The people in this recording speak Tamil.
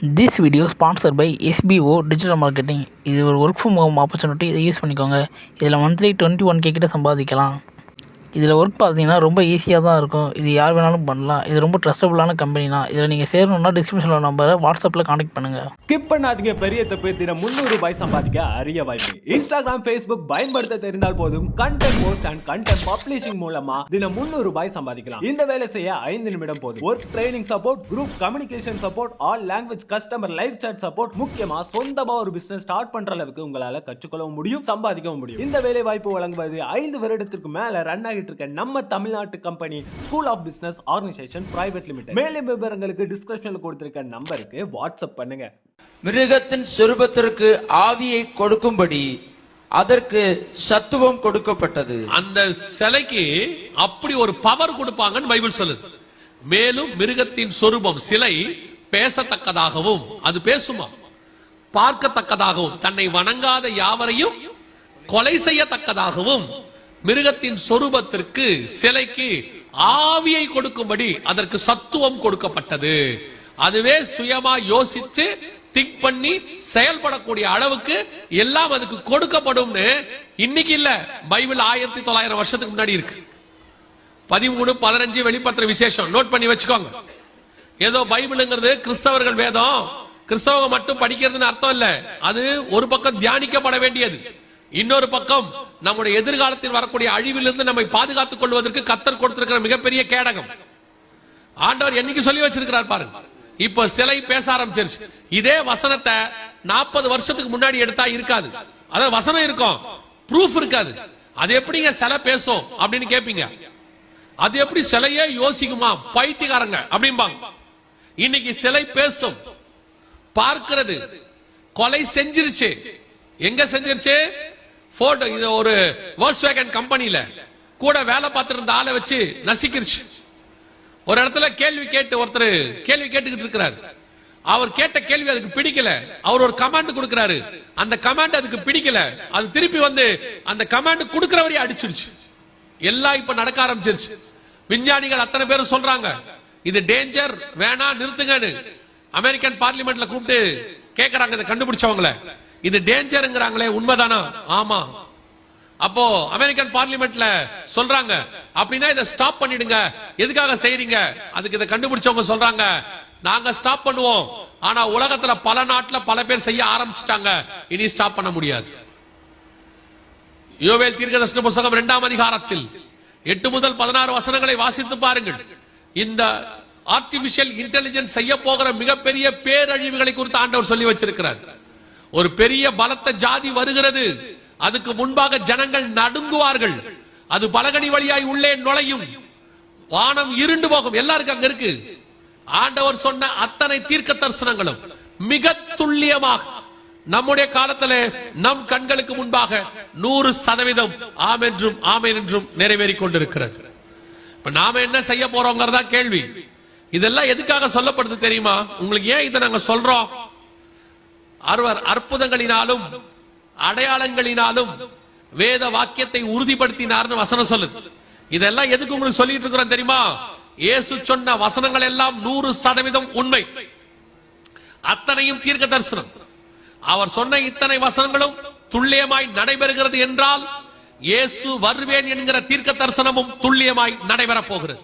This video sponsored by SBO Digital Marketing. இது ஒரு ஒர்க் ஃப்ரம் ஹோம் ஆப்பர்ச்சுனிட்டி. இதை யூஸ் பண்ணிக்கோங்க. இதில் மந்த்லி 21K கிட்ட சம்பாதிக்கலாம். இதில் ஒர்க் பார்த்தீங்கன்னா ரொம்ப ஈஸியாக தான் இருக்கும். இது யார் வேணாலும் பண்ணலாம். இது ரொம்ப ட்ரஸ்டபுளான கம்பெனி தான். இதில் நீங்கள் சேரணும்னா டிஸ்கிரிப்ஷனில் நம்பரை வாட்ஸ்அப்பில் கான்டெக்ட் பண்ணுங்கள். ஸ்கிப் பண்ணாதீங்க. பெரிய தப்பு. தினம் ₹300 சம்பாதிக்க அரிய வாய்ப்பு. இன்ஸ்டாகிராம், ஃபேஸ்புக் பயன்படுத்த தெரிந்தால் போதும். Content post and content publishing மூலமா தினம் ₹300 சம்பாதிக்கலாம். இந்த வேலை செய்ய 5 நிமிடம் போதும். Work training support, group communication support, all language customer live chat support, முக்கியமா சொந்தமா ஒரு பிசினஸ் ஸ்டார்ட் பண்ற அளவுக்கு உங்களால கற்றுக்கொள்ளவும் முடியும், சம்பாதிக்கவும் முடியும். இந்த வேலை வாய்ப்பு வழங்குவது 5 வருடத்திற்கு மேல ரன் ஆகிட்டு இருக்க நம்ம தமிழ்நாட்டு company school of business organisation private limited. மேலும் விவரங்களுக்கு டிஸ்கிரிப்ஷன்ல கொடுத்திருக்க நம்பருக்கு வாட்ஸ்அப் பண்ணுங்க. மிருகத்தின் சொரூபத்திற்கு ஆவியை கொடுக்கும்படி அதற்கு சத்துவம் கொடுக்கப்பட்டது. அந்த சிலைக்கு அப்படி ஒரு பவர் கொடுப்பாங்கன்னு பைபிள் சொல்லுது. மேலும் மிருகத்தின் சொரூபம் சிலை பேசத்தக்கதாகவும், அது பேசுமா, பார்க்கத்தக்கதாகவும், தன்னை வணங்காத யாவரையும் கொலை செய்யத்தக்கதாகவும் மிருகத்தின் சொரூபத்திற்கு சிலைக்கு ஆவியை கொடுக்கும்படி அதற்கு சத்துவம் கொடுக்கப்பட்டது. அதுவே சுயமா யோசிச்சு திங்க் பண்ணி செயல்படக்கூடிய அளவுக்கு எல்லாம் அதுக்கு கொடுக்கப்படும். இன்னைக்கு இல்ல, பைபிள் 1900 வருஷத்துக்கு முன்னாடி இருக்கு. 13-15 வெளிப்படுத்துற விசேஷம் நோட் பண்ணி வச்சுக்கோங்க. ஏதோ பைபிள்ங்கிறது கிறிஸ்தவர்கள் வேதம், கிறிஸ்தவங்க மட்டும் படிக்கிறதுன்னு அர்த்தம் இல்ல. அது ஒரு பக்கம் தியானிக்கப்பட வேண்டியது, இன்னொரு பக்கம் நம்முடைய எதிர்காலத்தில் வரக்கூடிய அழிவிலிருந்து நம்மை பாதுகாத்துக் கொள்வதற்கு கர்த்தர் கொடுத்திருக்கிற மிகப்பெரிய கேடகம். ஆண்டவர் என்னைக்கு சொல்லி வச்சிருக்கிறார் பாருங்க. இப்ப சிலை பேச ஆரம்பிச்சிருச்சு. இதே வசனத்தை 40 வருஷத்துக்கு முன்னாடி எடுத்தா இருக்காது. அதாவது வசனம் இருக்கும், ப்ரூஃப் இருக்காது. அது எப்படிங்க சிலை பேசும் அப்படின்னு கேட்பீங்க. அது எப்படி சிலையே யோசிக்குமா, பைத்தியக்காரங்க அப்படிம்பாங்க. இன்னைக்கு சிலை பேசும், பார்க்கிறது, கொலை செஞ்சிருச்சு. எங்க செஞ்சிருச்சு? போட்டோ. இது ஒரு வோல்க்ஸ்வேகன் கம்பெனில கூட வேலை பார்த்துட்டு இருந்த ஆளை வச்சு நசிக்கிருச்சு. ஒரு இடத்துல கேள்வி கேட்டு ஒருத்தர் கேள்வி கேட்டுக்கிட்டு இருக்கிறார். அவர் கேட்ட கேள்வி அதுக்கு பிடிக்கல. அவர் ஒரு கமாண்ட் கொடுக்கிறாரு, அந்த கமாண்ட் அதுக்கு பிடிக்கல. அது திருப்பி வந்து அந்த கமாண்ட் கொடுக்கிறவரையே அடிச்சிருச்சு. எல்லாம் இப்ப நடக்க ஆரம்பிச்சிருச்சு. விஞ்ஞானிகள் அத்தனை பேரும் சொல்றாங்க இது டேஞ்சர், வேணா நிறுத்துங்கன்னு. அமெரிக்கன் பார்லிமெண்ட்ல கூப்பிட்டு கேட்கறாங்க இதை கண்டுபிடிச்சவங்கள, இது டேஞ்சர்ங்கறாங்களே, உண்மைதானா? ஆமா. அப்போ அமெரிக்கன் பார்லிமெண்ட்ல சொல்றாங்க அப்படின்னா இதை ஸ்டாப் பண்ணிடுங்க. எதுக்காக செய்றீங்க? அதுக்கு இதை கண்டுபிடிச்சவங்க சொல்றாங்க நாங்க ஸ்டாப் பண்ணுவோம், ஆனா உலகத்துல பல நாட்டுல பல பேர் செய்ய ஆரம்பிச்சிட்டாங்க, இனி ஸ்டாப் பண்ண முடியாது. யோவேல் தீர்க்கதரிசன புத்தகம் 2ஆம் அதிகாரத்தில் 8 முதல் 16 வசனங்களை வாசித்து பாருங்கள். இந்த ஆர்டிபிஷியல் இன்டெலிஜென்ஸ் செய்ய போகிற மிகப்பெரிய பேரழிவுகளை குறித்து ஆண்டவர் சொல்லி வச்சிருக்கிறார். ஒரு பெரிய பலத்த ஜாதி வருகிறது, அதுக்கு முன்பாக ஜனங்கள் நடுங்குவார்கள். அது பலகணி வழியாய் உள்ளே நுழையும், வானம் இருண்டு போகும். எல்லாருக்கும் அங்க இருக்கு. ஆண்டவர் சொன்ன அத்தனை தீர்க்க தரிசனங்களும் மிக துல்லியமாக நம்முடைய காலத்திலே நம் கண்களுக்கு முன்பாக 100% ஆம் என்றும் ஆமென் என்றும் நிறைவேறிக் கொண்டிருக்கிறது. இப்ப நாம என்ன செய்ய போறோங்கிறதா கேள்வி. இதெல்லாம் எதுக்காக சொல்லப்படுது தெரியுமா உங்களுக்கு? ஏன் இதை நாங்க சொல்றோம்? அற்புதங்களினாலும் அடையாளங்களினாலும் வேத வாக்கியத்தை உறுதிப்படுத்தினார்னு வசனம் சொல்லுது. இதெல்லாம் எதுக்கு உங்களுக்கு சொல்லிட்டு இருக்கிறோம் தெரியுமா? இயேசு சொன்ன வசனங்கள் எல்லாம் 100% உண்மை, அத்தனையும் தீர்க்க தரிசனம். அவர் சொன்ன இத்தனை வசனங்களும் துல்லியமாய் நடைபெறுகிறது என்றால் இயேசு வருவேன் என்கிற தீர்க்க தரிசனமும் துல்லியமாய் நடைபெற போகிறது.